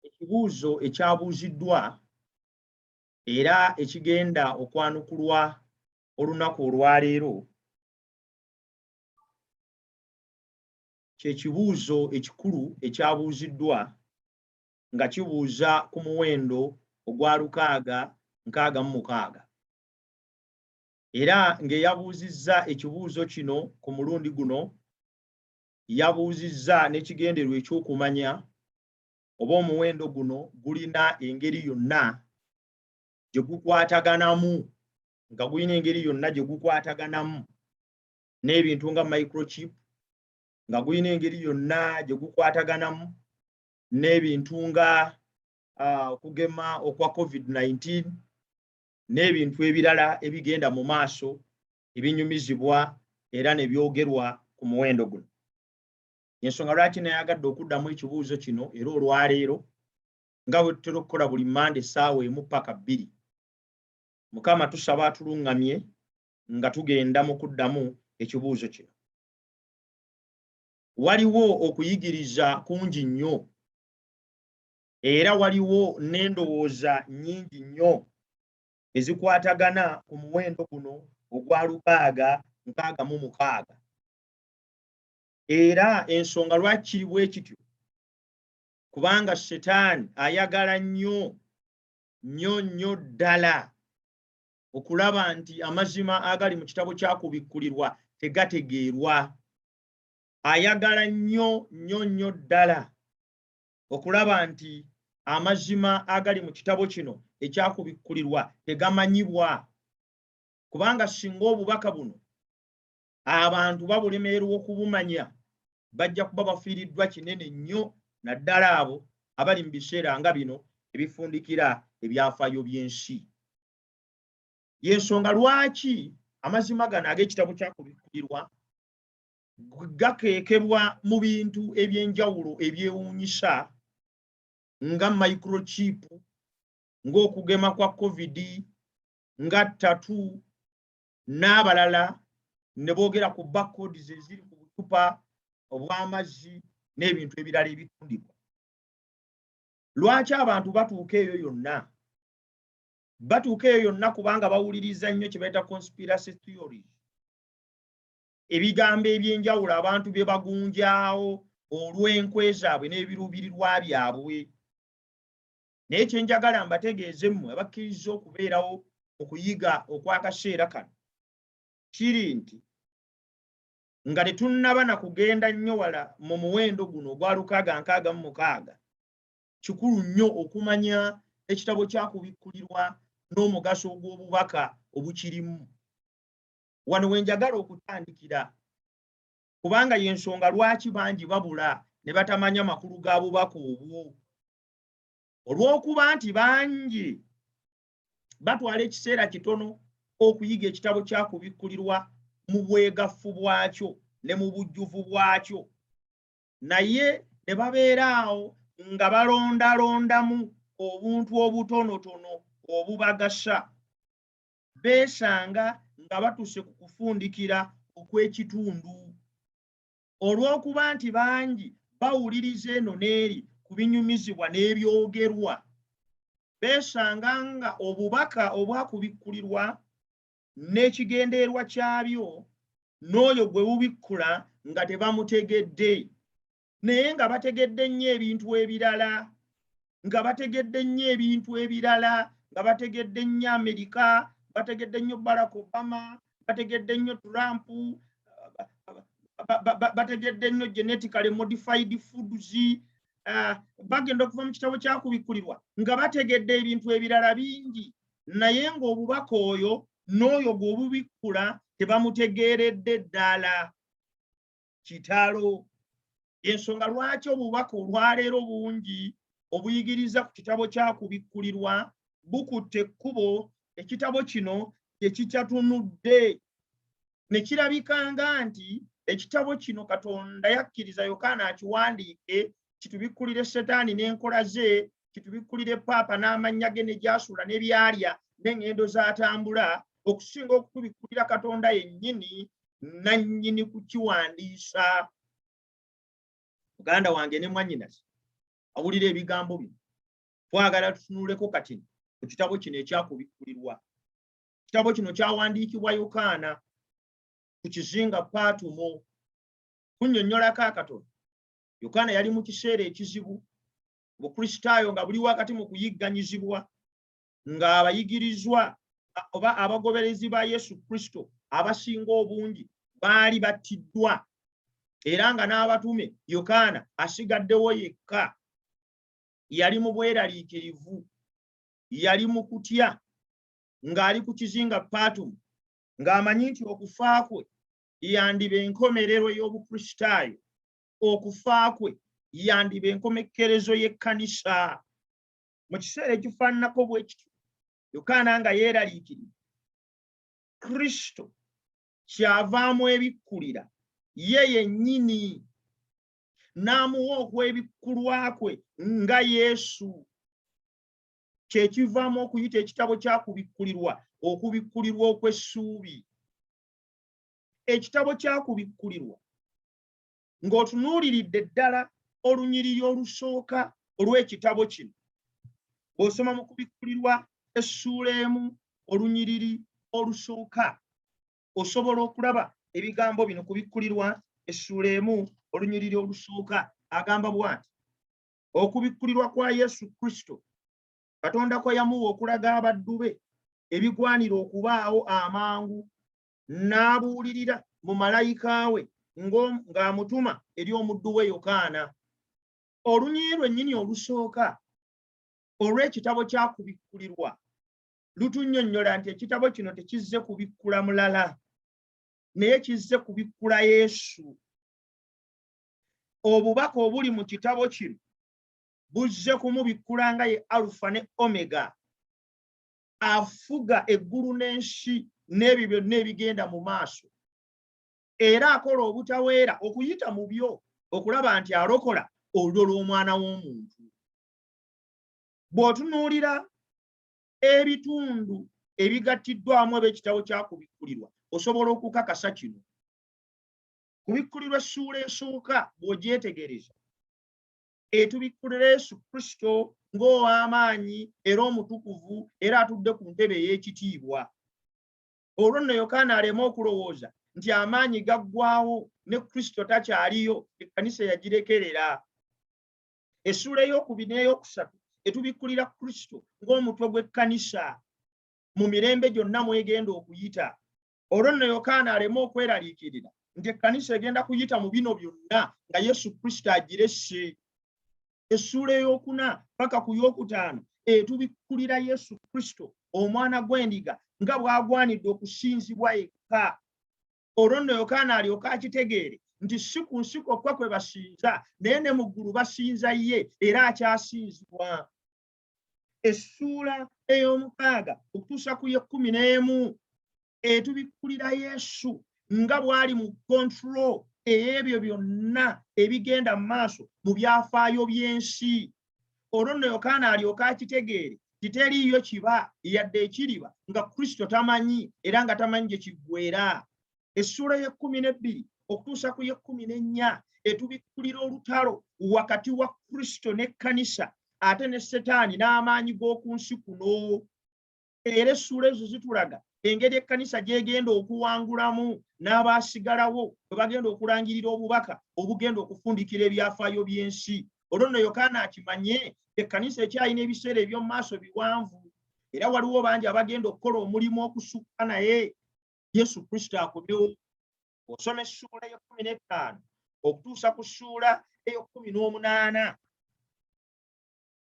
ekibuuzo ekyabuuziddwa era ekigenda okwanukulwa olunaku olwaleero ky'ekibuuzo ekikulu ekyabuuziddwa nga kibuuza ku muwendo ogwa 666 era ng'eyabuuzizza ekibuuzo kino ku mulundi guno yabuuzizza n'ekigenderwa eky'okumanya oba omuwendo guno gulina engeri yonna gye gukwataganamu nga gulina engeri yonna gye gukwataganamu n'ebintu nga microchip, nga gulina engeri yonna gye gukwataganamu n'ebintu nga okugema okwa COVID-19 n'ebintu ebirala ebigenda mu maaso ebinyumizibwa era ne byogerwa ku muwendo guno. Ensonga lwaki nayagadde okuddamu ekibuuzo kino era olwaleero nga bwe tutera okukola buli Mande essaawa 1 paka 2. Mukama tusaba atuluŋŋamye nga tugenda mu kuddamu ekibuuzo kino. Waliwo okuyigiriza kungi nnyo era waliwo n'endowooza nnyingi nnyo ezikwatagana ku muwendo guno ogwa 666. Era ensonga lwaki kiri bwe kityo kubanga Setaani ayagala nnyo ddala okulaba nti amazima agali mu kitabo kyakubikkulirwa tegategeerwa. Ayagala nnyo ddala okulaba nti amazima agali mu kitabo kino ekyakubikkulirwa tegamanyibwa, kubanga singa obubaka buno abantu babulemererwa okubumanya bajja kuba bafiiriddwa kinene nnyo naddala abo abali mu biseera nga bino ebifundikira ebyafaayo by'ensi. Y'ensonga lwaki amazima gano ag'ekitabo kyakubikkulirwa gakeekebwa mu bintu eby'enjawulo ebyewuunyisa nga microchip, ng'okugema kwa COVID, nga tattoo n'abalala ne boogera ku barcodes eziri ku bucupa obw'amazzi n'ebintu ebirala ebitundibwa. Lwaki abantu batuuka eyo yonna? Batuuka eyo yonna kubanga bawuliriza nnyo kye bayita conspiracy theories, ebigambo eby'enjawulo abantu bye bagunjaawo olw'enkwe zaabwe n'ebiruubirirwa byabwe. Naye kye njagala mbategeeze mmwe abakkiriza okubeerawo okuyiga okw'akaseera kano kiri nti nga tetunnaba na kugenda nnyo wala mu muwendo guno ogwa 666, kikulu nnyo okumanya ekitabo kyakubikkulirwa n'omugaso ogw'obubaka obukirimu. Wano we njagala okutandikira kubanga y'ensonga lwaki bangi babula ne batamanya makulu ga bubaka obwo. Olw'okuba nti bangi batwala ekiseera kitono okuyiga ekitabo kyakubikkulirwa mu bwegaffu bwakyo ne mu bujjuvu bwakyo, naye ne babeeraawo nga balondalondamu obuntu obutonotono obubagasa, beesanga nga batuuse ku kufundikira okw'ekitundu. Olw'okuba nti bangi bawuliriza eno n'eri ku binyumizibwa n'ebyogerwa, beesanga nga obubaka obwakubikkulirwa n'ekigendeerwa kyabyo n'oyo gwe bubikkula nga tebamutegedde, naye nga bategedde nnyo ebintu ebirala, nga bategedde nnyo ebintu ebirala, nga bategedde nnyo Amerika, bategedde nnyo Barack Obama, bategedde nnyo Trump, bategedde nnyo genetically modified foods, bagenda okuva mu kitabo kyakubikkulirwa nga bategedde ebintu ebirala bingi, naye ng'obubaka oyo n'oyo gw'obubikkula tebamutegeeredde ddala. Kitalo. Ensonga lwaki obubaka olwaleero bungi obuyigiriza ku kitabo kyakubikkulirwa bukutte ekkubo ekitabo kino gye kikyatunudde, ne kirabikanga nti ekitabo kino Katonda yakkiriza Yokaana akiwandiike kitubikkulire Setaani n'enkola ze, kitubikkulire Paapa n'amannya ge ne gy'asuula ne byalya n'eŋŋendo z'atambula, okusinga okutubikkulira Katonda yennyini nannyini kukiwandiisa. Muganda wange ne mwannyinaze, awulira ebigambo bino. Twagala tutunuleko kati ku kitabo kino ekyakubikkulirwa. Kitabo kino kyawandiikibwa Yokaana ku kizinga Paatumo. Kunnyonnyolako akatono. Yokaana yali mu kiseera ekizibu, Obukristaayo nga buli wakati mu kuyigganyizibwa, ng'abayigirizwa oba abagoberezi ba Yesu Kristo abasinga obungi baali battiddwa, era nga n'abatume Yokaana asigaddewo yekka. Yali mu bweraliikirivu, yali mu kutya, ng'ali ku kizinga Paatumo, ng'amanyi nti okufa kwe yandiba enkomerero y'Obukristaayo, okufa kwe yandiba enkomekkerezo y'ekkanisa. Mu kiseera ekifaananako bwe kityo, Yokaana nga yeeraliikirira, Kristo kyavaamu ebikkulira ye yennyini, n'amuwa okwebikkulwa kwe nga Yesu. Kye kivaamu okuyita ekitabo kyakubikkulirwa, okubikkulirwa okw'essuubi. Ekitabo kyakubikkulirwa ng'otunuuliridde ddala olunyiriri olusooka olw'ekitabo kino. Bw'osoma mu kubikkulirwa essuula emu olunyiriri olusooka, osobola okulaba ebigambo bino. Kubikkulirwa essuula emu olunyiriri olusooka agamba bw'ati: okubikkulirwa kwa Yesu Kristo, Katonda kwe yamuwa okulaga abaddu be ebigwanira okubaawo amangu, n'abuulirira mu malayika we ng'amutuma eri omuddu we Yokaana. Olunyiriri lwennyini olusooka olw'ekitabo kyakubikkulirwa lutunnyonnyola nti ekitabo kino tekizze kubikkula mulala, naye kizze kubikkula Yesu. Obubaka obuli mu kitabo kino buzze kumubikkula nga ye Alufa ne Omega, afuga eggulu n'ensi n'ebyo byonna ebigenda mu maaso, era akola obutaweera okuyita mu byo okulaba nti alokola olwo lw'Omwana w'Omuntu. Bw'otunuulira ebitundu ebigattiddwamu ab'ekitabo kyakubikkulirwa, osobola okukakasa kino. Kubikkulirwa essuula esooka bw'ogyetegereza, etubikkulira Yesu Kristo ng'ow'amaanyi era omutukuvu, era atudde ku ntebe ey'ekitiibwa. Olwo nno Yokaana aleme okulowooza nti amaanyi gaggwaawo ne Kristo takyaliyo, ekkanisa yagirekerera. Essuula ey'okubiri n'ey'okusatu etubikkulira Kristo ng'omutwe gw'ekkanisa mu mirembe gyonna mw'egenda okuyita. Olwo nno Yokaana aleme okweraliikirira nti ekkanisa egenda kuyita mu bino byonna nga Yesu Kristo agiresse. Essuula ey'okuna paka ku y'okutaano etubikkulira Yesu Kristo, omwana gw'endiga, nga bw'agwanidde okusinzibwa yekka. Olwo nno Yokaana alyoka akitegeere nti si ku nsi kwokka kwe basinza, naye ne mu ggulu basinza ye, era akyasinzibwa. Essuula ey'omukaaga okutuusa ku y'ekkumi n'emu etubikkulira Yesu nga bw'ali mu kontrol ey'ebyo byonna ebigenda mu maaso mu byafaayo by'ensi. Olwo nno Yokaana alyoka akitegeere nti teriiyo kiba yadde ekiriba nga Kristo tamanyi, era nga tamanyi gye kiggweera. Essuula y'ekkumi n'ebbiri okutuusa ku y'ekkumi n'ennya etubikkulira olutalo wakati wa Kristo n'ekkanisa ate ne Setaani n'amaanyi g'oku nsi kuno. Era essuula ezo zitulaga engeri ekkanisa gy'egenda okuwangulamu n'abaasigalawo bwe bagenda okulangirira obubaka obugenda okufundikira ebyafaayo by'ensi. Olwo nno Yokaana akimanye ekkanisa ekyalina ebiseera eby'omu maaso biwanvu, era waliwo bangi abagenda okukola omulimu okusukka naye Yesu Kristo akomyewo. Osoma essuula y'ekkumi n'ettaano okutuusa ku ssuula ey'ekkumi n'omunaana,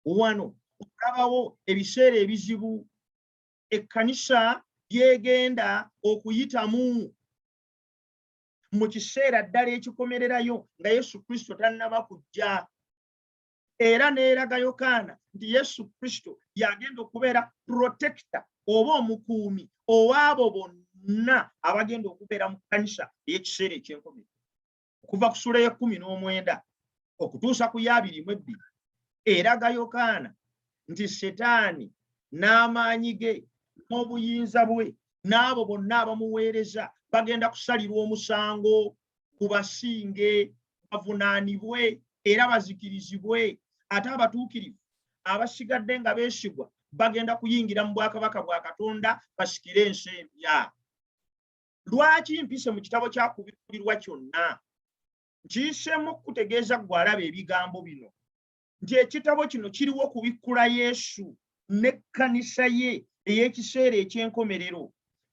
wano okulabawo ebiseera ebizibu ekkanisa byegenda okuyitamu mu kiseera ddala ekikomererayo nga Yesu Kristo tannaba kujja. Era neeraga Yokaana nti Yesu Kristo yagenda okubeera protector oba omukuumi ow'abo bonna abagenda okubeera mu kkanisa ey'ekiseera eky'enkomerero. Okuva ku ssuula y'ekkumi n'omwenda okutuusa ku y'abiri mu ebbiri eraga Yokaana nti Setaani n'amaanyi ge n'obuyinza bwe n'abo bonna abamuweereza bagenda kusalirwa omusango, kubasinge, bavunaanibwe era bazikirizibwe. ate abatuukirivu abasigadde nga beesigwa bagenda kuyingira mu bwakabaka bwa Katonda basikire ensi empya. Lwaki mpise mu kitabo kya kubikkulirwa kyonna? Nkiyiseemu kutegeeza ggwe alaba ebigambo bino nti ekitabo kino kiriwo kubikkula Yesu n'ekkanisa ye ey'ekiseera eky'enkomerero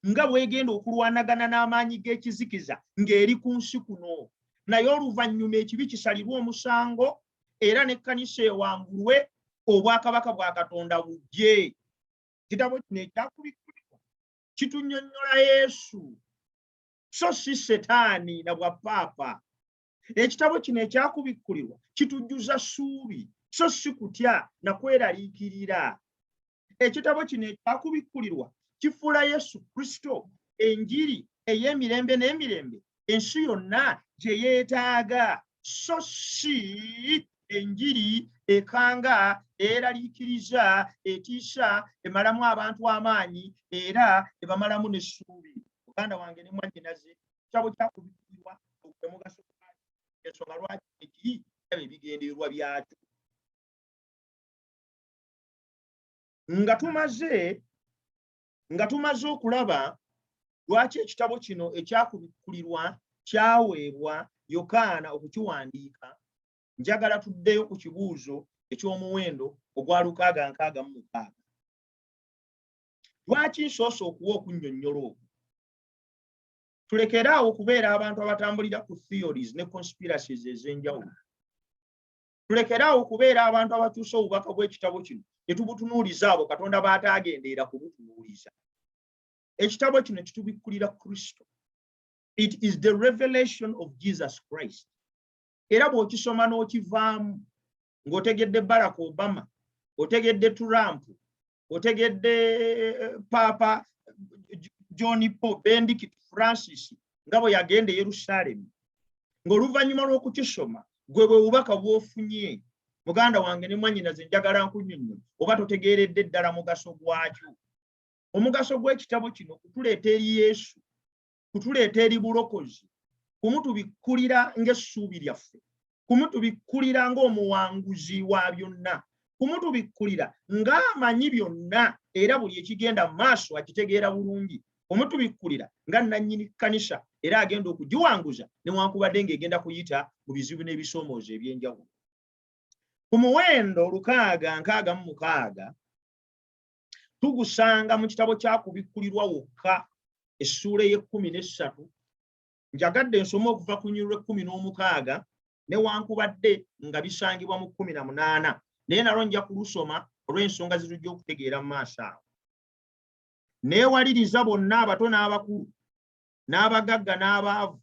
nga bw'egenda okulwanagana n'amaanyi g'ekizikiza ng'eri ku nsi kuno, naye oluvannyuma ekibi kisalirwe omusango era n'ekkanisa ewangulwe obwakabaka bwa Katonda bujje. Kitabo kino ekyakubikkulirwa kitunnyonnyola Yesu so si Setaani na bwa Paapa. Ekitabo kino ekyakubikkulirwa kitujjuza ssuubi so si kutya na kweraliikirira. Ekitabo kino ekyakubikkulirwa kifuula Yesu Kristo enjiri ey'emirembe n'emirembe ensi yonna gye yeetaaga, so si enjiri ekanga, eraliikiriza, etiisa, emalamu abantu amaanyi era ebamalamu n'essuubi. Muganda wange ne mwannyinaze, ekitabo kyakubikkulirwa omugaso gwakyo, ensonga lwaki ekiri eba ebigendererwa byakyo. Nga tumaze okulaba lwaki ekitabo kino ekyakubikkulirwa kyaweebwa Yokaana okukiwandiika, njagala tuddeyo ku kibuuzo eky'omuwendo ogwa 666. Lwaki nsoose okuwa okunnyonnyola okwo? Tulekeraawo okubeera abantu abatambulira ku theories ne conspiracies ez'enjawulo. Tulekeraawo okubeera abantu abakyusa obubaka bw'ekitabo kino ne tubutunuuliza abo Katonda baataagendeera kubutunuuliza. Ekitabo kino kitubikkulira Kristo. It is the revelation of Jesus Christ. Era bw'okisoma n'okivaamu ng'otegedde Barack Obama, otegedde Trump, otegedde Papa John Paul Benedict Francis nga bwe yagenda e Yerusalemu, ng'oluvannyuma lw'okukisoma gwe bwe bubaka bw'ofunye, muganda wange ne mwannyinaze njagala nkunnyonnyola oba totegeeredde ddala mugaso gwakyo. Omugaso gw'ekitabo kino kutuleeta eri Yesu, kutuleeta eri bulokozi, kumutubikkulira ng'essuubi lyaffe, kumutubikkulira ng'omuwanguzi wa byonna, kumutubikkulira ng'amanyi byonna era buli ekigenda mu maaso akitegeera bulungi, kumutubikkulira nga nannyini kkanisa era agenda okugiwanguza newankubadde ng'egenda kuyita mu bizibu n'ebisoomoozo eby'enjawulo. Ku muwendo 666 tugusanga mu kitabo kyakubikkulirwa wokka essuula ey'e13. Njagadde nsome okuva ku nnyiriri 16 newankubadde nga bisangibwa mu 18, naye nalwo nja kulusoma olw'ensonga zitujja okutegeera mu maaso awo. Neewaliriza bonna abato n'abakulu, n'abagagga n'abaavu,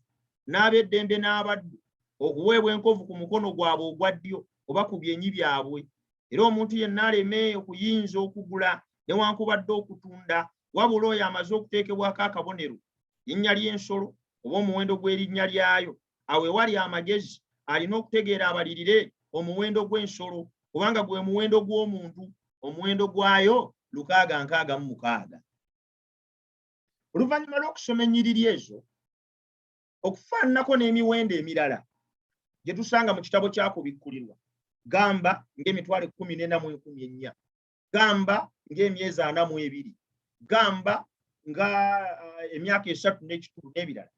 n'ab'eddembe n'abaddu, okuweebwa enkovu ku mukono gwabwe ogwa ddyo oba ku byenyi byabwe. Era omuntu yenna aleme okuyinza okugula newankubadde okutunda, wabula oyo amaze okuteekebwako akabonero, linnya ly'ensolo oba omuwendo gw'erinnya lyayo. Awo ewali amagezi alina okutegeera abalirire omuwendo gw'ensolo, kubanga gwe muwendo gw'omuntu, omuwendo gwayo 666. Oluvannyuma lw'okusoma ennyiriri ezo, okufaananako n'emiwendo emirala gye tusanga mu kitabo kyakubikkulirwa, gamba ng'emitwalo 14,104, gamba ng'emyezi 42, gamba nga emyaka 3 n'ekitundu n'ebirala.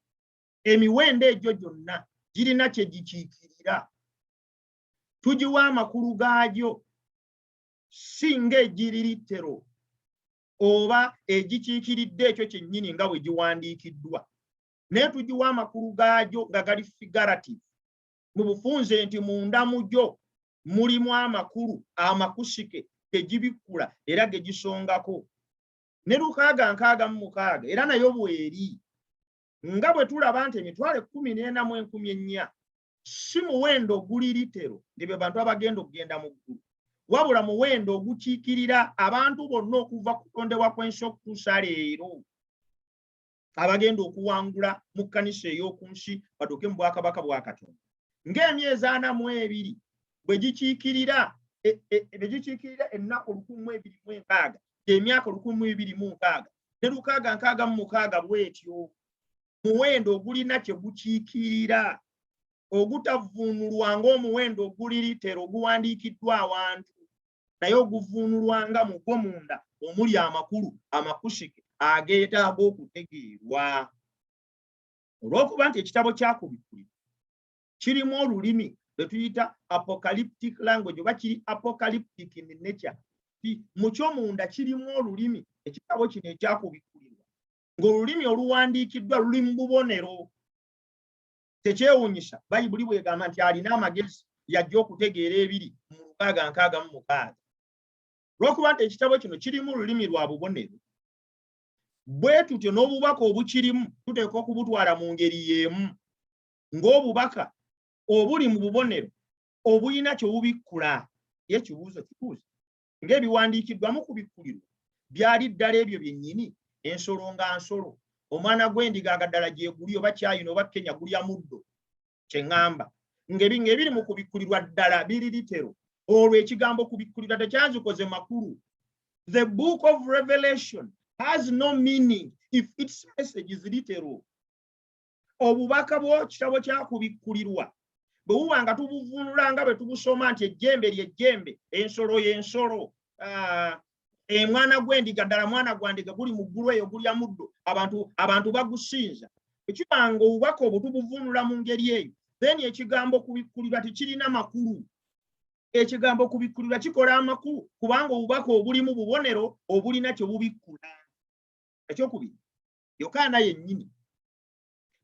Emiwendo egyo gyonna girina kye gikiikirira. Tugiwa amakulu gaagyo si ng'egiri litero oba egikiikiridde ekyo kyennyini nga bwe giwandiikiddwa, naye tugiwa amakulu gaagyo nga gali figurative, mu bufunze nti munda mu gyo mulimu amakulu amakusike gegibikkula era ge gisongako. Ne 666 era nayo bweri, nga bwe tulaba nti emitwalo 14,104 si muwendo guli litero ndibye bantu abagenda okugenda mu ggulu, wabula muwendo ogukiikirira abantu bonna okuva ku kutondebwa kw'ensi okutuusa leero abagenda okuwangula mu kkanisa ey'oku nsi batuuke mu bwakabaka bwa Katonda. Ng'emyezi 42 bwe gikiikirira ennaku 1206, emyaka 1206, ne 666 bwetyo, muwendo ogulina kye gukiikirira. ogutavuunulwa ng'omuwendo oguli litero oguwandiikiddwa awantu naye oguvuunulwanga mu gwo munda omuli amakulu amakusike ageetaaga okutegeerwa. Olw'okuba nti ekitabo kyakubikkulirwa kirimu olulimi lwe tuyita apocalyptic language oba kiri apocalyptic in nature. Mu ky'omunda kirimu olulimi ekitabo kino ekyakubikkulirwa ng'olulimi oluwandiikiddwa luli mu bubonero. Tekyewuunyisa Bayibuli bw'egamba nti alina amagezi yajja okutegeera ebiri mu 666. Lw'okuba nti ekitabo kino kirimu olulimi lwa bubonero, bwe tutyo n'obubaka obukirimu tuteekwa okubutwala mu ngeri y'emu ng'obubaka obuli mu bubonero obulina kye bubikkula. Ekibuuzo kikuuza ng'ebiwandiikiddwa mu kubikkulirwa byali ddala ebyo byennyini, ensolo nga nsolo, omwana gw'endiga agaddala gyeguli oba kyayino oba Kenya gulya muddo, kye ŋŋamba ng'ebiri mu kubikkulirwa ddala biri litero. Olwo ekigambo kubikkulirwa tekyazikoze makulu. The book of Revelation has no meaning if its message is literal. Obubaka bw'ekitabo kyakubikkulirwa bwe buba nga tubuvuunula nga bwe tubusoma nti ejjembe ly'ejjembe, ensolo y'ensolo, mwana gw'endiga ddala mwana gwa ndiga guli mu ggulu eyo gulya muddo, abantu bagusinza. Ekibanga obubaka obwo tubuvuunula mu ngeri eyo, then ekigambo kubikkulirwa tekirina makulu. Ekigambo kubikkulirwa kikola amakulu kubanga obubaka obulimu bubonero obulina kye bubikkula. Ekyokubiri, Yokaana yennyini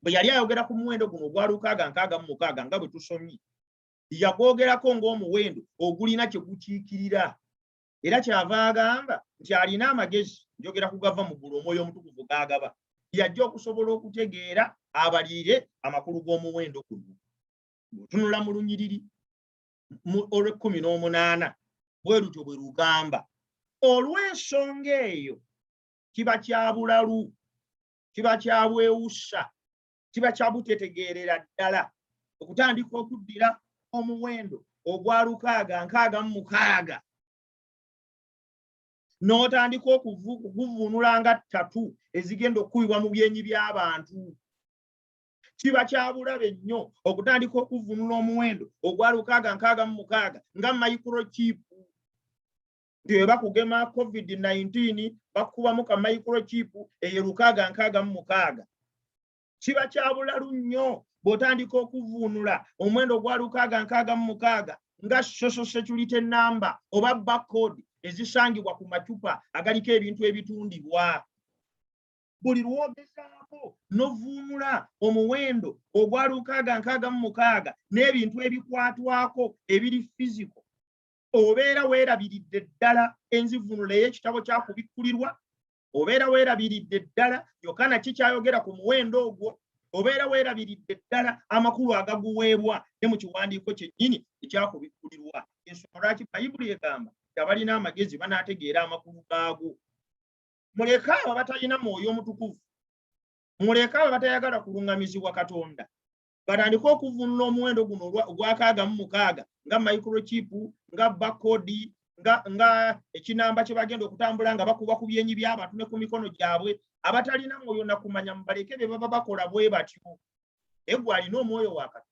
bwe yali ayogera ku muwendo guno ogwa 666 nga bwe tusomye, yagwogerako ng'omuwendo ogulina kye gukiikirira. Era kyava agamba nti alina amagezi, njogera kugava mu ggulu Omwoyo Omutukuvu g'agaba, yajja okusobola okutegeera abalire amakulu g'omuwendo guno. Bw'otunula mu lunyiriri olw'18 bwe lutyo bwe lugamba. Olw'ensonga eyo kiba kya bulalu, kiba kya bwewussa, kiba kya butetegeerera ddala okutandika okuddira omuwendo ogwa 666 n'otandika okuguvuunula nga ttatu ezigenda okukubibwa mu byenyi by'abantu. Kiba kya bulabe nnyo okutandika okuvuunula omuwendo ogwa 666 nga microchip. Nti bwe bakugema COVID-19 bakubamu ka microchip eyo 666. Kiba kya bulalu nnyo bw'otandika okuvuunula omuwendo gwa 666 nga social security number oba barcode ezisangibwa ku macupa agaliko ebintu ebitundibwa. Buli lwogezaako n'ovuunula omuwendo ogwa 666 n'ebintu ebikwatwako ebiri physical, obeera weerabiridde ddala enzivuunula ey'ekitabo kyakubikkulirwa, obeera weerabiridde ddala Yokaana kikyayogera ku muwendo ogwo, obeera weerabiridde ddala amakulu agaguweebwa ne mu kiwandiiko kyennyini ekyakubikkulirwa. Ensonga lwaki Bayibuli egamba nti abalina amagezi banaategeera amakulu gaagwo. Muleke abo abatalina Mwoyo Omutukuvu, muleke abo abatayagala kuluŋŋamizibwa Katonda batandike okuvuunula omuwendo guno ogwa 666 nga microchip, nga barcode, nga ekinamba kye bagenda okutambula nga bakuba ku byenyi by'abantu ne ku mikono gyabwe. Abatalina mwoyo na kumanya mubaleke bye baba bakola bwe batyo. Eggwe alina omwoyo wa Katonda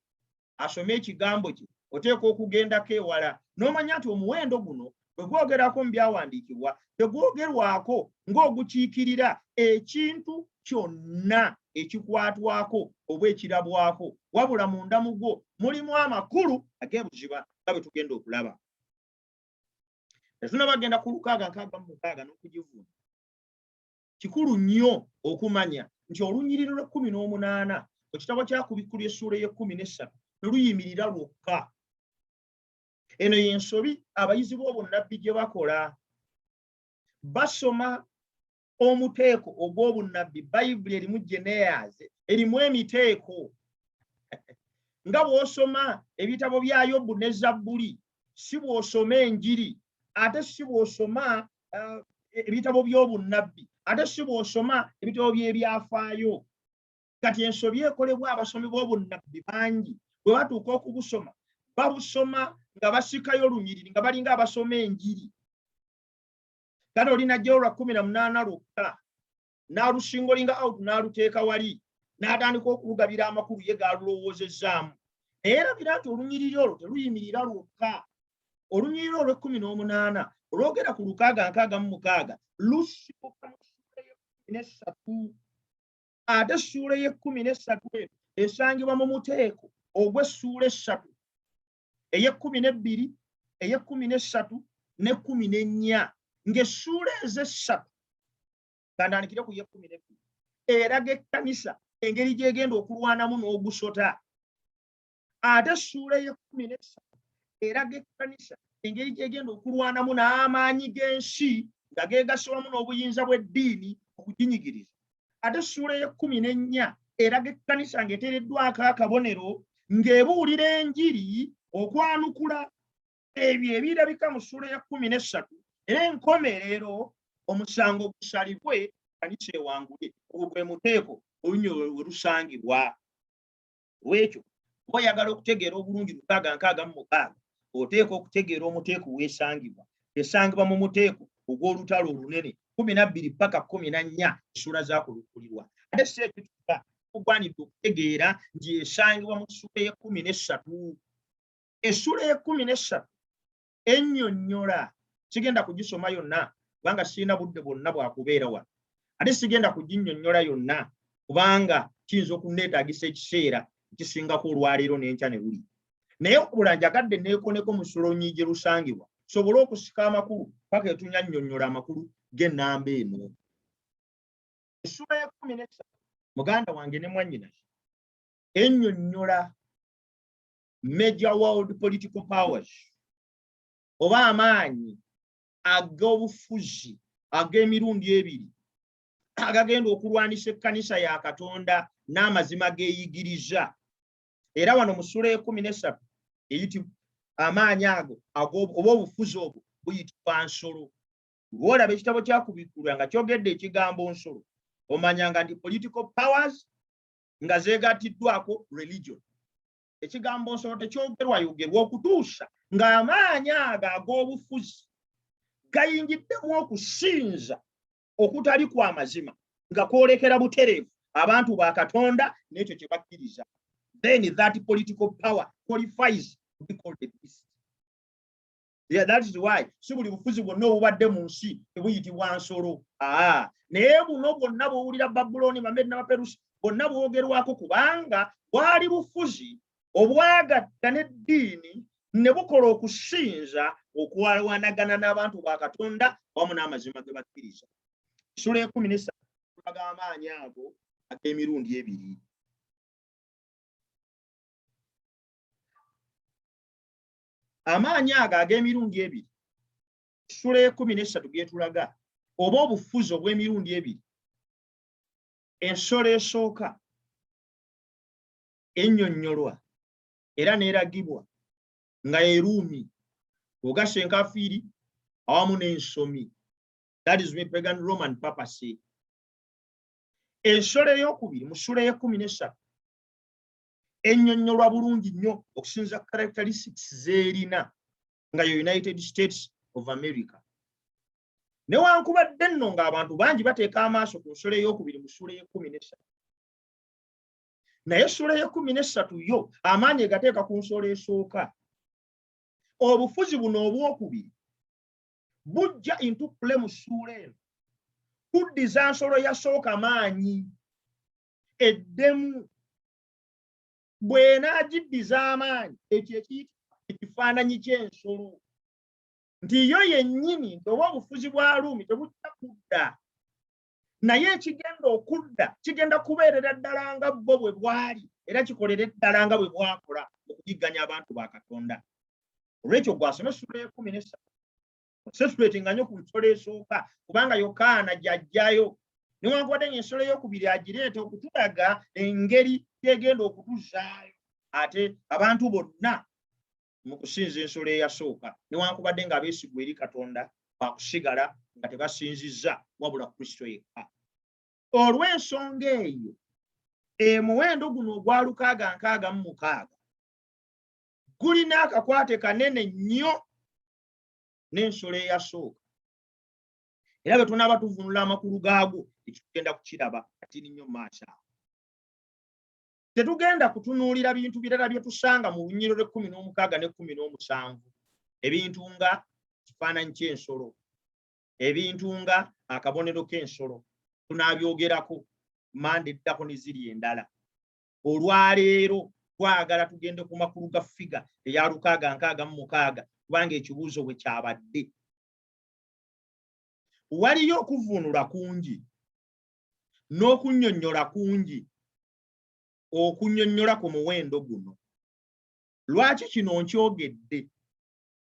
asome ekigambo kye, oteekwa okugendako ewala n'omanya nti omuwendo guno bwe gwogerako mu byawandiikibwa tegwogerwako ng'ogukiikirira ekintu kyonna ekikwatwako oba ekirabwako, wabula munda mu gwo mulimu amakulu ag'ebuziba nga bwe tugenda okulaba. Tuna bagenda ku 666 n'okugivuuna. Kikulu nnyo okumanya nti olunyiriri lw'18 mu kitabo kyakubikkulirwa essuula y'e13 luyimirira lwokka. Eno y'ensobi abayizi b'obunnabbi gye bakola. Basoma omuteeko ogw'obunnabbi. Bayibuli erimu Genesis, erimu emiteeko. Nga bw'osoma ebitabo bya Yobu ne Zabbuli, si bw'osoma Enjiri, ate si bw'osoma ebitabo by'obunnabbi, ate si bw'osoma ebitabo by'ebyafaayo. Kati ensobi ekolebwa abasomi b'obunnabbi bangi, bwe batuuka okubusoma babusoma nga basikayo lunyiriri nga balinga abasoma Enjiri. Kati olinajjawo lwa 18 lwokka n'alusingolinga out n'aluteeka wali n'atandika okulugabira amakulu ye g'alulowoozezaamu. era biranti olunyiriri olwo teruyimirira lwokka. Olunyiriri olw'18 olwogera ku 666 lusibuka mu ssuula ye-13 ate essuula ye-13 esangibwa mu muteeko ogw'essuula 3 eye-12 eye-13 ne 14 ng'essuula ezo 3 kandandikire ku ye-12 eraga ekkanisa engeri gy'egenda okulwanamu n'ogusota ate essuula ye-13 eraga ekkanisa engeri gy'egenda okulwanamu n'amaanyi g'ensi nga geegase wamu n'obuyinza bw'eddiini okuginyigiriza ate essuula ye-14 eraga ekkanisa ng'eteereddwako akabonero ng'ebuulira enjiri okwanukula ebyo ebirabika mu ssuula ye-13 era enkomerero omusango gusalibwe kkanisa ewangule. Ogwo gwe muteeko olunyiriri we lusangibwa. Lwekyo oba oyagala okutegeera obulungi 666 oteeka okutegeera omuteeko weesangibwa. Esangibwa mu muteeko ogw'olutalo olunene 12 paka 14 essuula zaakulukulirwa. Ate si ekyo kyokka ogwanidde okutegeera nti esangibwa mu ssuula ye-13. Essuula ye-13 ennyonnyola sigenda kugisoma yonna kubanga sirina budde bwonna bwakubeera wano. Ate sigenda kuginnyonnyola yonna kubanga kiyinza okunneetaagisa ekiseera ekisingako olwaleero n'enkya ne luli. Naye okubula njagadde neekoneko mu ssuula olunyiriri gye lusangibwa sobole okusika amakulu paka etunyannyonnyola amakulu g'ennamba eno. Essuula ye-13 muganda wange ne mwannyinaze ennyonnyola major world political powers oba amaanyi ag'obufuzi ag'emirundi ebiri agagenda okulwanisa ekkanisa ya Katonda n'amazima geeyigiriza. Era wano mu ssuula ye-13 eyitibwa amaanyi ago oba obufuzi obwo buyitibwa nsolo. Lw'olaba ekitabo kyakubikkulwa nga kyogedde ekigambo nsolo omanyanga nti political powers nga zeegattiddwako religion. Ekigambo nsolo tekyogerwayogerwa okutuusa ng'amaanyi ago ag'obufuzi gayingiddemu okusinza okutali kwa mazima nga kwolekera butereevu abantu ba Katonda n'ekyo kye bakkiriza. Then that political power qualifies to be called a beast. Yeah, that is why si buli bufuzi bwonna obubadde mu nsi tebuyitibwa nsolo. Naye buno bwonna bw'owulira Babuloni, Bamedi n'Abaperusi bwonna bwogerwako kubanga bwali bufuzi obwagatta n'eddiini ne bukola okusinza okwalwanagana n'abantu ba Katonda wamu n'amazima ge bakkiriza. Essuula ye-13 tulaga amaanyi ago ag'emirundi ebiri. Amaanyi ago ag'emirundi ebiri essuula ye-13 byetulaga oba obufuzi obw'emirundi ebiri. Ensolo esooka ennyonnyolwa era n'eragibwa nga ye Ruumi ogassa enkafiiri awamu n'ensomi. That is me pagan Roman papacy. Ensolo ey'okubiri mu ssuula ye-13 ennyonnyolwa bulungi nnyo okusinza characteristics z'erina nga ye United States of America. Newankubadde nno ng'abantu bangi bateeka amaaso ku nsolo ey'okubiri mu ssuula ye-13 naye essuula ye-13 yo amaanyi egateeka ku nsolo esooka. Obufuzi buno obwokubiri bujja into play mu ssuula eno kuddiza nsolo yasooka maanyi eddemu. Bw'enaagiddiza amaanyi ekyo ekiyitibwa ekifaananyi ky'ensolo nti yo yennyini nti oba obufuzi bwa Ruumi tebujja kudda naye ekigenda okudda kigenda kubeerera ddala nga bwo bwe bwali era kikolere ddala nga bwe bwakola okugigganya abantu ba Katonda. Olwekyo gwasoma essuula ye-13 osesuletinga nnyo ku nsolo esooka kubanga Yokaana gy'ajjayo newankubadde ng'ensolo ey'okubiri agireeta okutulaga engeri gy'egenda okutuzaayo ate abantu bonna mu kusinza ensolo eyasooka newankubadde ng'abeesigwa eri Katonda bakusigala nga tebasinzizza wabula Kristo yekka. Olw'ensonga eyo omuwendo guno ogwa 666 gulina akakwate kanene nnyo n'ensolo eyasooka era bwe tunaaba tuvunula amakulu gaagwo ekitugenda kukiraba kati nnyo maaso awo. Tetugenda kutunuulira bintu birala bye tusanga mu Lunyiriro lwe 16 ne 17. Ebintu nga kifaananyi ky'ensolo, ebintu nga akabonero k'ensolo, tunaabyogerako manda eddako ne ziri endala. Olwaleero twagala tugende ku makulu ga ffiga eya 666 kubanga ekibuuzo bwe kyabadde. Waliyo okuvvuunula kungi n'okunnyonnyola kungi okunnyonnyola ku muwendo guno. Lwaki kino nkyogedde?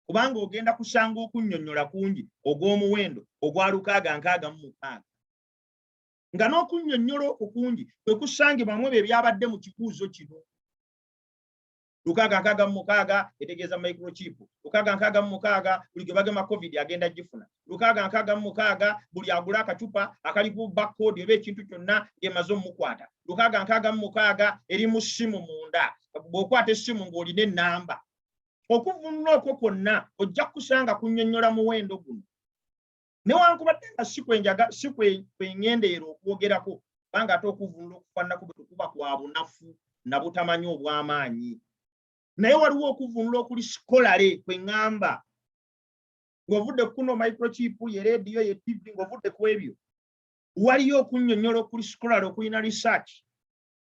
Kubanga ogenda kusanga okunnyonnyola kungi ogw'omuwendo ogwa 666 nga n'okunnyonnyola okwo kungi kwe kusangibwa mu ebyo ebyabadde mu kibuuzo kino. 666 etegeeza microchip, 666 buli gwe bagema COVID agenda gifuna, 666 buli agula akacupa akaliku barcode oba ekintu kyonna ng'emaze omukwata, 666 eri mu ssimu munda bw'okwata essimu ng'olina ennamba. Okuvvuunula okwo kwonna ojja kusanga kunnyonnyola muwendo guno. Newankubadde nga si kwengendeera okwogerako kubanga ate okuvvuunula okufaananako bwe tukuba kwa bunafu na butamanyi obw'amaanyi. Naye waliwo okuvvuunula okuli sikolale kwe ŋŋamba ng'ovudde kuno microchip ye radio ye TV ng'ovudde ku ebyo. Waliyo okunnyonnyola okuli sikolale okulina research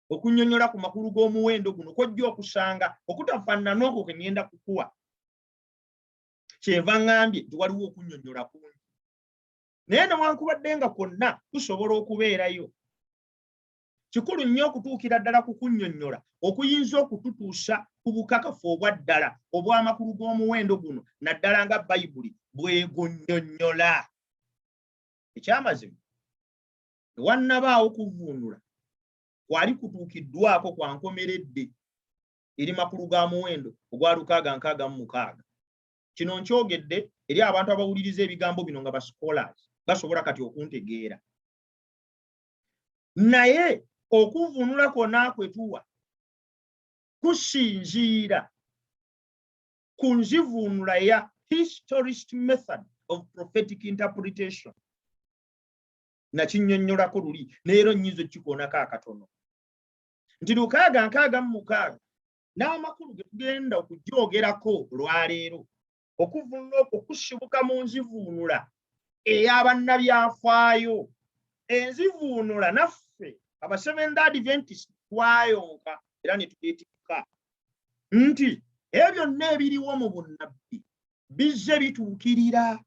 okunnyonnyola ku makulu g'omuwendo guno kw'ojja okusanga okutafaanana n'okwo kwe ŋŋenda kukuwa. Kyenva ŋŋambye nti waliwo okunnyonnyola kungi. Naye newankubadde nga kwonna kusobola okubeerayo, kikulu nnyo okutuukira ddala ku kunnyonnyola okuyinza okututuusa ku bukakafu obwa ddala obw'amakulu g'omuwendo guno naddala nga Bayibuli bw'egunnyonnyola. Ekyamazima tewannabaawo kuvvuunula kwali kutuukiddwako kwa nkomeredde eri makulu ga muwendo ogwa 666. Kino nkyogedde eri abantu abawuliriza ebigambo bino nga ba-scholars basobola kati okuntegeera. Naye okuvvuunula kwonna kwetuwa kusinziira ku nzivuunula ya historist method of prophetic interpretation. Nakinnyonnyolako luli neero nnyinza okikoonako akatono nti 666 n'amakulu ge tugenda okugyogerako olwaleero okuvvuunula okwo kusibuka mu nzivuunula ey'abannabyafaayo. Enzivuunula naffe aba Seventh Adventist twayonka era ne tugeetikka nti ebyo byonna ebiriwo mu bunnabbi bizze bituukirira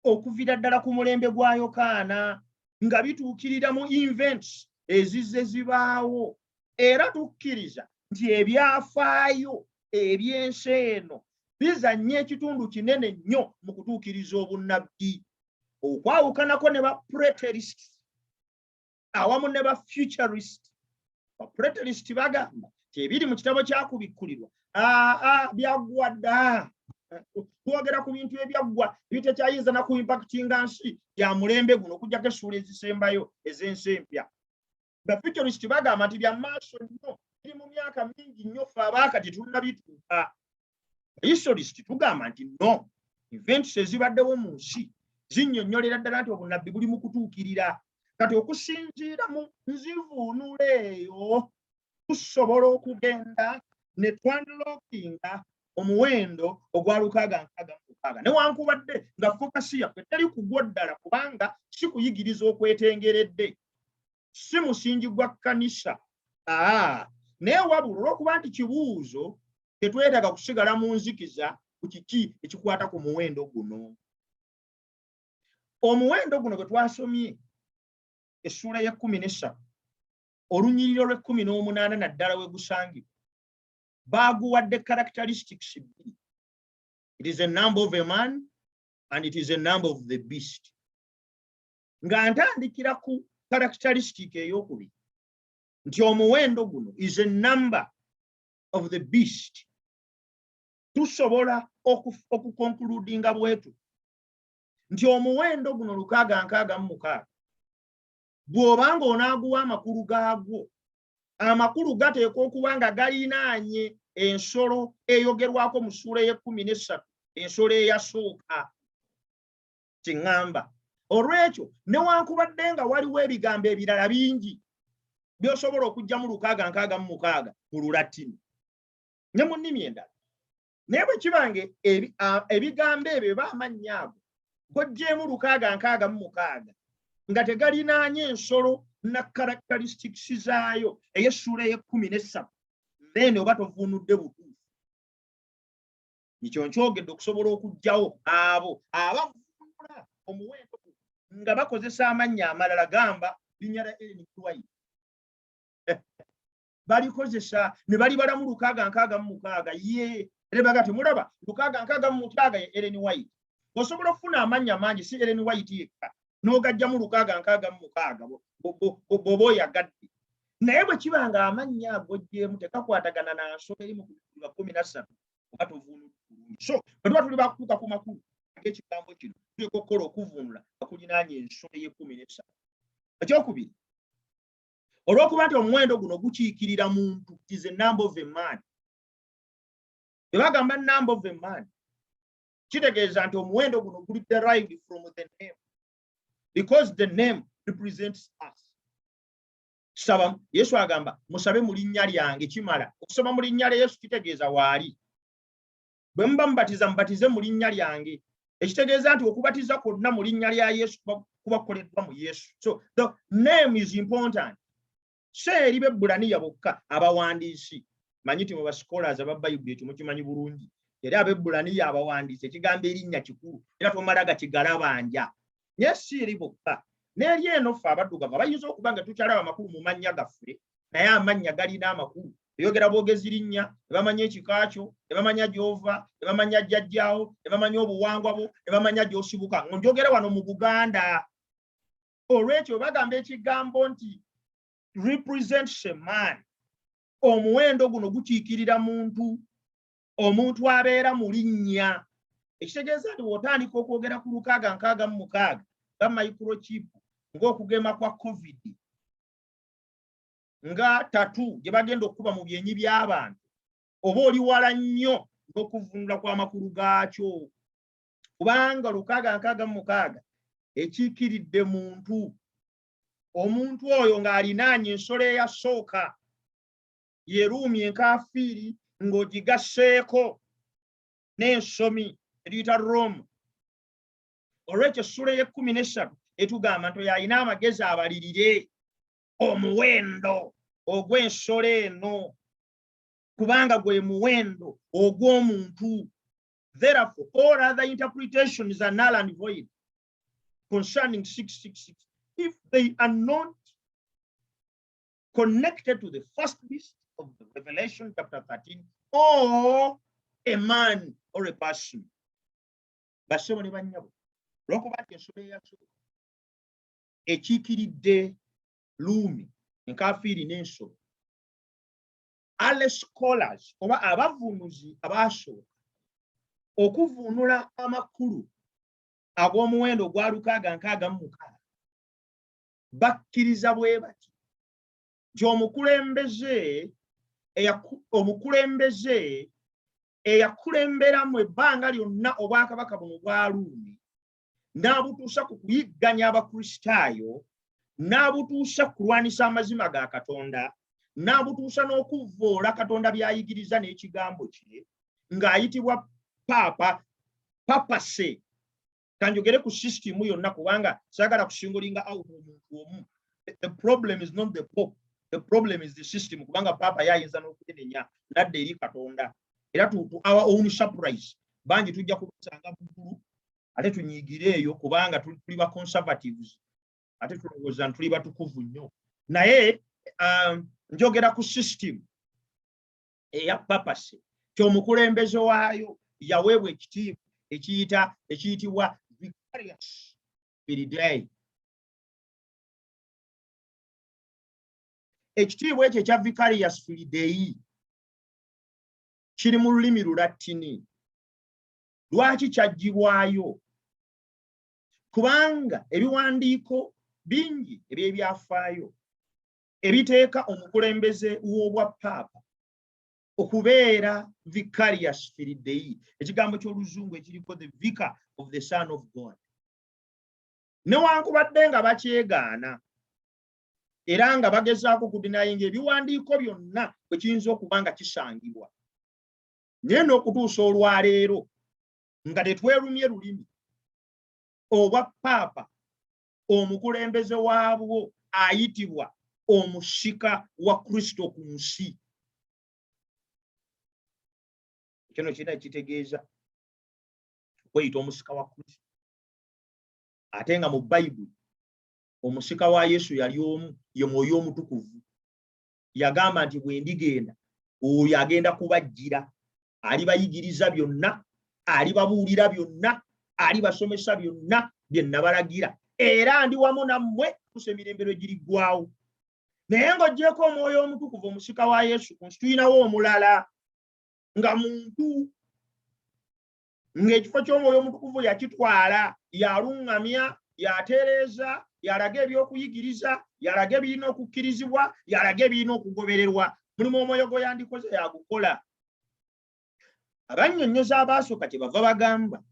okuviira ddala ku mulembe gwa Yokaana nga bituukirira mu events ezizze zibaawo, era tukkiriza nti ebyafaayo eby'ensi eno bizannya ekitundu kinene nnyo mu kutuukiriza obunnabbi, okwawukanako ne ba preterist awamu ne ba futurist. Ba preterist bagamba nti ebiri mu kitabo kyakubikkulirwa byaggwa dda. Twogera ku bintu ebyaggwa ebitekyayinza na ku impactinga nsi ya mulembe guno okuggyako essuula ezisembayo ez'ensi empya. Ba futurist bagamba nti bya maaso nnyo, biri mu myaka mingi nnyo ffe abaakati tunnabituuka. Historist tugamba nti no, events ezibaddewo mu nsi zinnyonnyolera ddala nti obunnabbi buli mu kutuukirira. Kati okusinziira mu nzivuunula eyo tusobola okugenda ne twandilokinga omuwendo ogwa 666 newankubadde nga fokasi yaffe teri kugwo ddala kubanga si kuyigiriza okwetengeredde, si musingi gwa kkanisa, naye wabula olw'okuba nti kibuuzo tetwetaaga kusigala mu nzikiza ku kiki ekikwata ku muwendo guno. Omuwendo guno gwe twasomye essuula ya 13 olunyiriro lwe 18 naddala we gusangibwa baaguwadde characteristics bbiri. It is a number of a man and it is a number of the beast. Nga ntandikira ku characteristic ey'okubiri nti omuwendo guno is a number of the beast. Tusobola okukonkludinga bwetu nti omuwendo guno 666 bw'obanga onaaguwa amakulu gaagwo, amakulu gateekwa okuba nga galinaanye ensolo eyogerwako mu ssuula ye-13, ensolo eyasooka. Kiŋŋamba olw'ekyo newankubadde nga waliwo ebigambo ebirala bingi byosobola okujja mu 666 mu Lulatini ne mu nnimi endala. Naye bwe kibange ebigambo ebyo baamannya ago gojjeemu 666 nga tegalinaanye ensolo na characteristics zaayo ey'essuula ye-13 then oba tovuunudde butuufu. Ekyo nkyogedde okusobola okuggyawo abo abavuunula omuwendo nga bakozesa amannya amalala, gamba linnya lya Ellen White. Balikozesa ne balibalamu 666 ye rebaga temulaba 666 ye Ellen White. Osobola okufuna amannya mangi si Ellen White yekka n'ogajjamu 666 bw'oba oyagadde. Naye bwe kibanga amannya agojjeemu tekakwatagana na nsolo eri mu 13 oba tovuunudde bulungi. So bwe tuba tuli bakutuuka ku makulu ag'ekigambo kino tuleka okukola okuvuunula akulinaanye ensolo ye-13. Ekyokubiri, olw'okuba nti omuwendo guno gukiikirira muntu, is a number of a man. Bwe bagamba number of a man, kitegeeza nti omuwendo guno guli derived from the name, because the name represents us. Saba Yesu agamba musabe mu linnya lyange kimala. Okusoma mu linnya lya Yesu kitegeeza waali. Bwe muba mubatiza mubatize mu linnya lyange, ekitegeeza nti okubatiza kwonna mu linnya lya Yesu kuba kukoleddwa mu Yesu. So the name is important. So eri b'Ebbulaniya bokka abawandiisi, manyi ti mu bascholars aba Bayibuli ekyo mukimanyi bulungi, era ab'Ebbulaniya abawandiisi ekigambo erinnya kikulu era tomala gakigalabanja. Naye si eri bokka, n'eri eno ffe abaddugavu bayinza okuba nga tukyalaba amakulu mu mannya gaffe, naye amannya galina amakulu. Eyogera boogezi linnya, ne bamanya ekika kyo, ne bamanya gy'ova, ne bamanya jjajjaawo, ne bamanya obuwangwa bwo, ne bamanya gy'osibuka. Njogera wano mu Buganda. Olw'ekyo bagamba ekigambo nti represents a man. Omuwendo guno gukiikirira muntu, omuntu abeera mu linnya. Ekitegeeza nti bw'otandika okwogera ku 666 nga microchip, ng'okugema kwa COVID, nga tatu gye bagenda okuba mu byenyi by'abantu, oba oli wala nnyo n'okuvunula kw'amakulu gaakyo. Kubanga 666 ekiikiridde muntu, omuntu oyo ng'alinaanye ensolo eyasooka ye Ruumi enkaafiiri ng'ogigasseeko n'ensomi eriyita Rome. Olw'ekyo essula ye-13 etugamba nti oyo alina amagezi abalirire omuwendo ogw'ensolo eno, kubanga gwe muwendo ogw'omuntu. Therefore, all other interpretations are null and void concerning 666 if they are not connected to the first beast of the Revelation chapter 13 or a man or a person. Basebo ne bannyabo, lw'okuba nti ensolo eyasooka ekiikiridde Luumi enkaafiiri n'ensolo. Ale scholars oba abavuunuzi abaasooka okuvuunula amakulu ag'omuwendo gwa 666 bakkiriza bwe bati nti omukulembeze eyakulembera mu ebbanga lyonna obwakabaka buno bwa Ruumi n'abutuusa ku kuyigganya abakristaayo, n'abutuusa kulwanisa amazima ga Katonda, n'abutuusa n'okuvvoola Katonda by'ayigiriza n'ekigambo kye, ng'ayitibwa papase. Kanjogere ku system yonna kubanga saagala kusingolinga out omuntu omu. The problem is not the Pope. The problem is the system. Kubanga papa yayinza n'okutenenya nadde eri Katonda. Era to our own surprise, bangi tujja kubasanga bugulu ate tunyiigire eyo kubanga tuli ba conservatives ate tulowooza tuli batukuvu nnyo. Naye njogera ku system eya papasi ky'omukulembeze waayo yaweebwa ekitiibwa ekiyitibwa vicarious fidei. Ekitiibwa ekyo ekya vicarious fidei kiri mu lulimi Lulatini. Lwaki kyaggyibwayo? Kubanga ebiwandiiko bingi eby'ebyafaayo ebiteeka omukulembeze w'obwa paapa okubeera vicarious fidei, ekigambo ky'Oluzungu ekiriko the vicar of the Son of God. Newankubadde nga bakyegaana, era nga bagezaako kudinayinga ebiwandiiko byonna bwe kiyinza okuba nga kisangibwa. Naye n'okutuusa olwaleero nga tetwerumye lulimi obwa paapa omukulembeze waabwo ayitibwa omusika wa Kristo ku nsi. Kino kirina kitegeeza okweyita omusika wa Kristo. Ate nga mu Bayibuli omusika wa Yesu yali omu, ye Mwoyo Omutukuvu. Yagamba nti bwe ndigenda oyo agenda kubajjira, alibayigiriza byonna, alibabuulira byonna, alibasomesa byonna bye nabalagira, era ndi wamu nammwe okutuusa emirembe lwe giriggwaawo. Naye ng'oggyeko Omwoyo Omutukuvu, omusika wa Yesu, ku nsi tulinawo omulala nga muntu, ng'ekifo ky'Omwoyo Omutukuvu yakitwala, yaluŋŋamya, yatereeza, yalaga eby'okuyigiriza, yalaga ebirina okukkirizibwa, yalaga ebirina okugobererwa. Mulimu Omwoyo gwe yandikoze yagukola. Abannyonnyozi abaasooka kyebava bagamba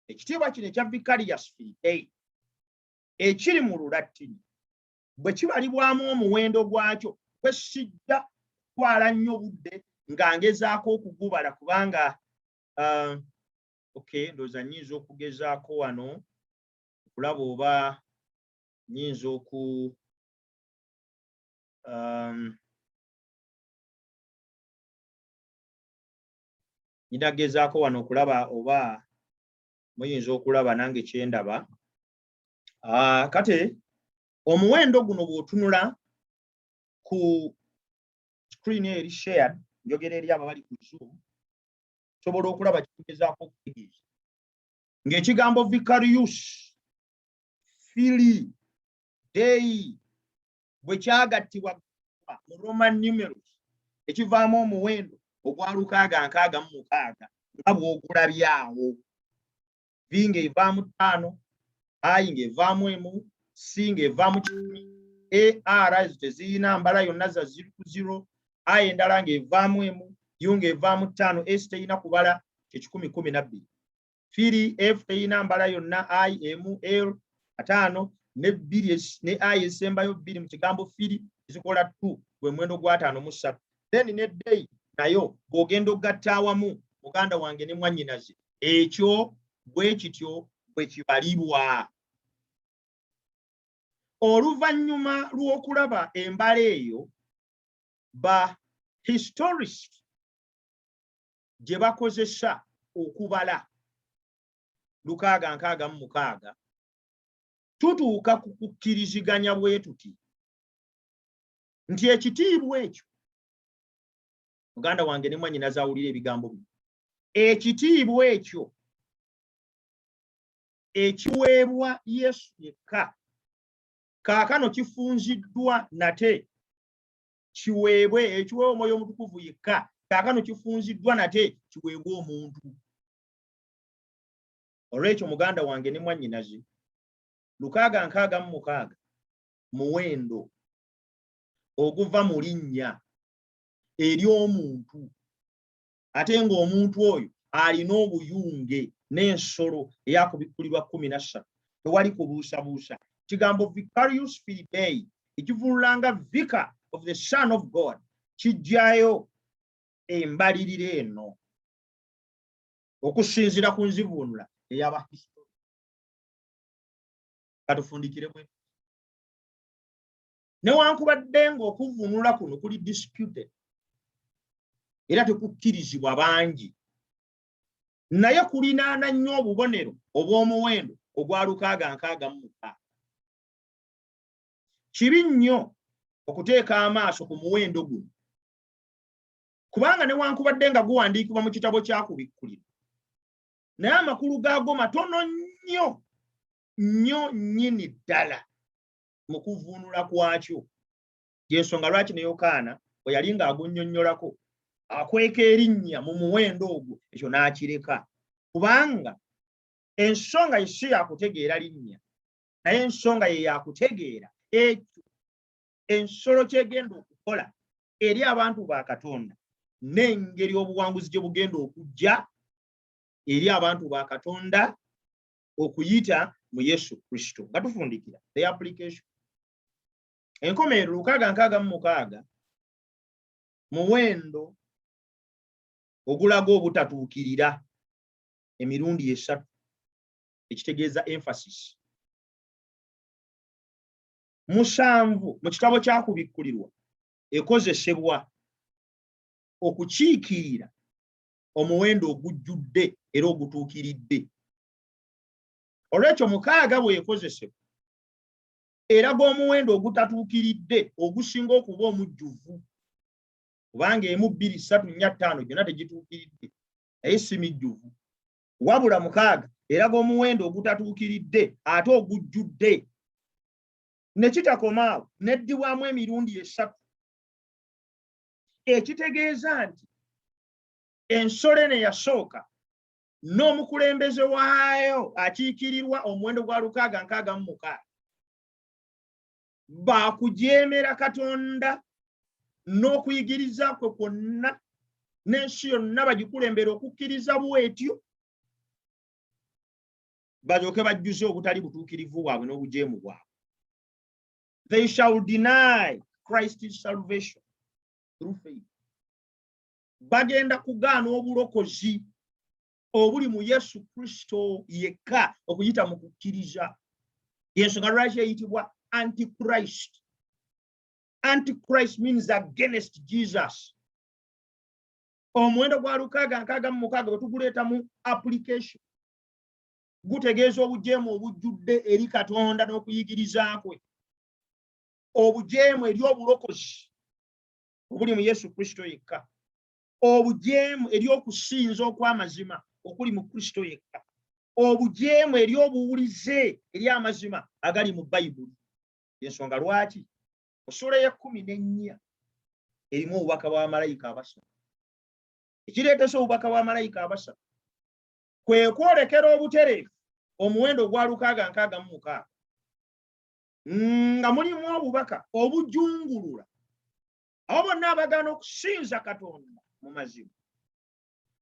ekitiibwa kino ekya Vicarious Filii ekiri mu Lulatini bwe kibalibwamu omuwendo gwakyo kwe sijja kutwala nnyo budde nga ngezaako okugubala kubanga ndowooza nnyinza okugezaako wano okulaba oba nnyinza ninagezaako wano okulaba oba muyinza okulaba nange kye ndaba. Kate omuwendo guno bw'otunula ku screen eri shared, njogera eri abo bali ku Zoom, sobola okulaba kitugezaako okutegeeza ng'ekigambo Vicarious Filii Dei bwe kyagattibwa mu Roman numerals ekivaamu omuwendo ogwa 666 nga bw'ogulabye awo. V ng'evaamu 5, I ng'evaamu 1, C ng'evaamu 10, AR ezo teziyina mbala yonna za 0 ku 0, I endala ng'evaamu 1, U ng'evaamu 5, S teyina kubala kye 1012. Filii F teyina mbala yonna I, M, L 5 ne 2 ne I esembayo 2 mu kigambo Filii ezikola 2 gwe mwendo gwa 5 mu 3. Then ne Dei nayo bw'ogenda ogatta awamu muganda wange ne mwannyinaze, ekyo bwe kityo bwe kibalibwa. Oluvannyuma lw'okulaba embala eyo, ba historist gye bakozesa okubala 666, tutuuka ku kukkiriziganya bwe tuti nti ekitiibwa ekyo, muganda wange ne mwannyinaze awulira ebigambo bino, ekitiibwa ekyo ekiweebwa Yesu yekka kaakano kifunziddwa nate kiweebwe, ekiweebwa Omwoyo Omutukuvu yekka kaakano kifunziddwa nate kiweebwe omuntu. Olw'ekyo muganda wange ne mwannyinaze 666 muwendo oguva mu linnya ery'omuntu, ate ng'omuntu oyo alina obuyunge n'ensolo eyakubikkulirwa 13, tewali kubuusabuusa. Kigambo Vicarious Filii Dei ekivululanga Vicar of the Son of God kijjayo embalirira eno okusinziira ku nzivuunula ey'abahistori. Katufundikire bwe newankubadde ng'okuvuunula kuno kuli disputed era tekukkirizibwa bangi, naye kulinaana nnyo obubonero obw'omuwendo ogwa 666. Kibi nnyo okuteeka amaaso ku muwendo guno kubanga newankubadde nga guwandiikibwa mu kitabo kyakubikkulirwa, naye amakulu gaago matono nnyo nnyini ddala mu kuvuunula kwakyo. Y'ensonga lwaki ne Yokaana bwe yali ng'agunnyonnyolako akweka erinnya mu muwendo ogwo, ekyo n'akireka, kubanga ensonga ye si yakutegeera linnya, naye ensonga ye yakutegeera ekyo ensolo kyegenda okukola eri abantu ba Katonda n'engeri obuwanguzi gye bugenda okujja eri abantu ba Katonda okuyita mu Yesu Kristo. Nga tufundikira the application. enkomerero 666 muwendo ogulaga obutatuukirira emirundi 3 ekitegeeza emphasis. 7 mu kitabo kyakubikkulirwa ekozesebwa okukiikirira omuwendo ogujjudde era ogutuukiridde. Olwekyo 6 bwekozesebwa eraga omuwendo ogutatuukiridde ogusinga okuba omujjuvu, kubanga 1, 2, 3, 4, 5 gyonna tegituukiridde naye si mijjuvu. Wabula 6 eraga omuwendo ogutatuukiridde ate ogujjudde. Ne kitakomaawo neddibwamu emirundi 3 ekitegeeza nti ensolo eno eyasooka n'omukulembeze waayo akiikirirwa omuwendo gwa 666 baakujeemera Katonda n'okuyigiriza kwe kwonna n'ensi yonna bagikulembera okukkiriza bwetyo, balyoke bajjuze obutali butuukirivu bwabwe n'obujeemu bwabwe. They shall deny Christ's salvation through faith. Bagenda kugaana obulokozi obuli mu Yesu Kristo yekka okuyita mu kukkiriza. Yensonga lwaki eyitibwa Antichrist. Antichrist means against Jesus. Omuwendo gwa 666 bwe tuguleeta mu application gutegeeza obujeemu obujjudde eri Katonda n'okuyigiriza kwe, obujeemu eri obulokozi obuli mu Yesu Kristo yekka, obujeemu eri okusinza okw'amazima okuli mu Kristo yekka, obujeemu eri obuwulize eri amazima agali mu Bayibuli. Ensonga lwaki Essula ya 14 erimu obubaka bw'abamalayika abasatu. Ekireetese obubaka bw'abamalayika abasatu kwe kwolekera obutereevu omuwendo gwa 666 nga mulimu obubaka obujungulula abo bonna abagaana okusinza Katonda mu mazima,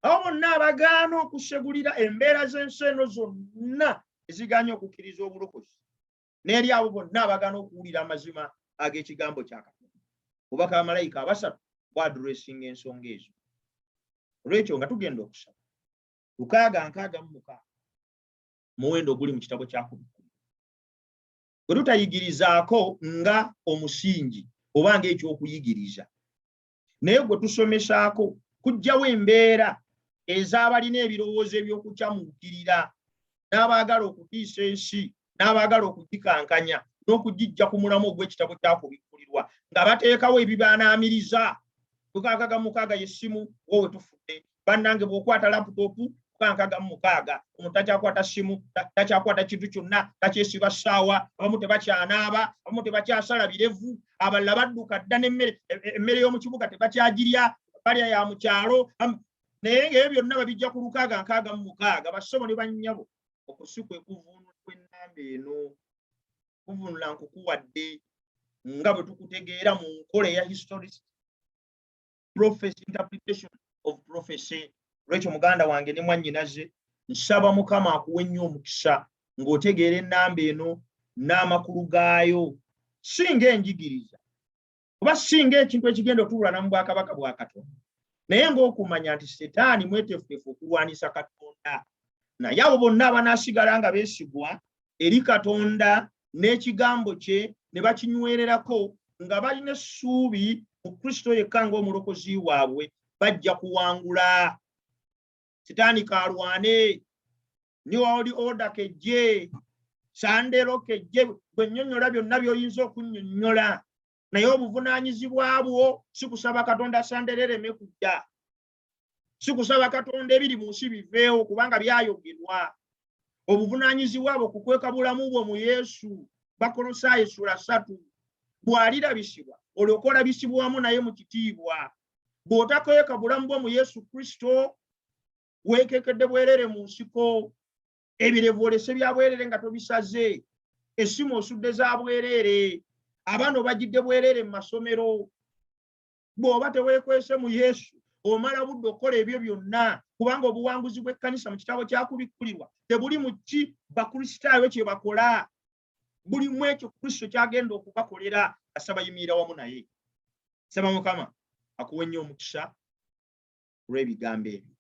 abo bonna abagaana okusegulira embeera z'ensi eno zonna ezigaanye okukkiriza obulokozi, n'eri abo bonna abagaana okuwulira amazima ag'ekigambo kya Katonda. Obubaka bw'abamalayika abasatu bwadresinga ensonga ezo. Olwekyo nga tugenda okusaba 666 muwendo oguli mu kitabo kya Kubikkulirwa bwe tutayigirizaako nga omusingi oba ng'ekyokuyigiriza, naye gwe tusomesaako kujjawo embeera ez'abalina ebirowoozo eby'okukyamuukirira n'abaagala okutiisa ensi n'abaagala okugikankanya n'okugijja ku mulamu ogw'ekitabo kya Kubikkulirwa nga bateekawo ebibanaamiriza. 666 y'essimu wowe tufudde. Bannange bw'okwata laputopu 666 omuntu takyakwata simu, takyakwata kintu kyonna, takyesiba ssaawa, abamu tebakyanaaba, abamu tebakyasala birevu, abalala badduka dda n'emmere y'omu kibuga tebakyagirya, balya ya mu kyalo. Naye ng'ebyo byonna babijja ku 666 bassomo ne bannyabo okusikwa ekuvvuunula kw'ennamba eno. Kuvvuunula nkukuwadde nga bwe tukutegeera mu nkola eya historist prophecy, interpretation of prophecy. Lwekyo muganda wange ne mwannyinaze nsaba Mukama akuwe nnyo omukisa ng'otegeera ennamba eno n'amakulu gaayo, singa enjigiriza oba singa ekintu ekigenda otuulana mu bwakabaka bwa Katonda, naye ng'okumanya nti Setaani mweteefuteefu okulwanisa Katonda. Naye abo bonna abanaasigala nga beesigwa eri Katonda n'ekigambo kye ne bakinywererako nga balina essuubi mu Kristo yekka ng'omulokozi waabwe, bajja kuwangula. Setaani kalwane, New World Order kejje, Sandero kejje, bwe nnyonnyola byonna by'oyinza okunnyonnyola, naye obuvunaanyizibwa bwo si kusaba Katonda sanderereme kujja, si kusaba Katonda ebiri mu nsi biveewo kubanga byayogerwa. Obuvunaanyizibwa bwo kukweka bulamu bwo mu Yesu. Bakolosaayo Essula 3. Bw'alirabisibwa olyoke olabisibwamu naye mu kitiibwa. Bw'otakweka bulamu bwo mu Yesu Kristo weekekedde bwerere mu nsiko, ebirevu olese bya bwerere nga tobisaze, essimu osudde za bwerere, abaana obagidde bwerere mu masomero. Bw'oba teweekwese mu Yesu omala budde okukola ebyo byonna, kubanga obuwanguzi bw'ekkanisa mu kitabo kya Kubikkulirwa tebuli mu ki bakristaayo kye bakola. buli mwekyo Kristo kyagenda okubakolera asaba yimirira wamu naye. Saba Mukama akuwe nnyo omukisa olw'ebigambo ebyo.